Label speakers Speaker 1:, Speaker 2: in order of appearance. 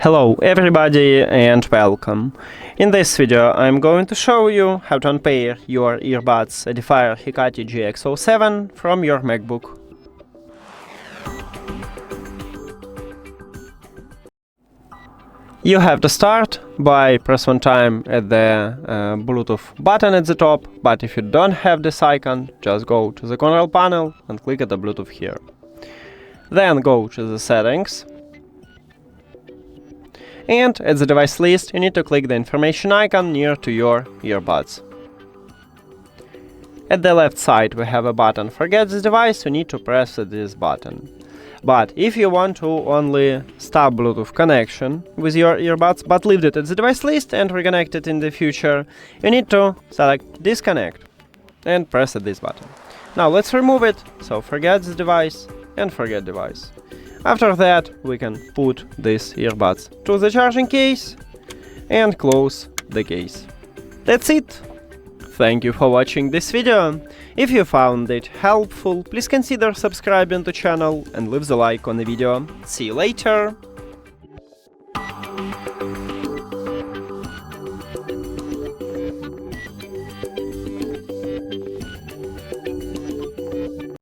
Speaker 1: Hello everybody and welcome. In this video I'm going to show you how to unpair your earbuds EDIFIER HECATE GX07 from your MacBook. You have to start by press one time at the Bluetooth button at the top, but if you don't have this icon, just go to the control panel and click at the Bluetooth here. Then go to the settings. And at the device list, you need to click the information icon near to your earbuds. At the left side we have a button Forget this device, you need to press this button. But if you want to only stop Bluetooth connection with your earbuds, but leave it at the device list and reconnect it in the future, you need to select Disconnect and press this button. Now let's remove it, so forget this device and forget device. After that, we can put these earbuds to the charging case and close the case. That's it! Thank you for watching this video. If you found it helpful, please consider subscribing to the channel and leave the like on the video. See you later!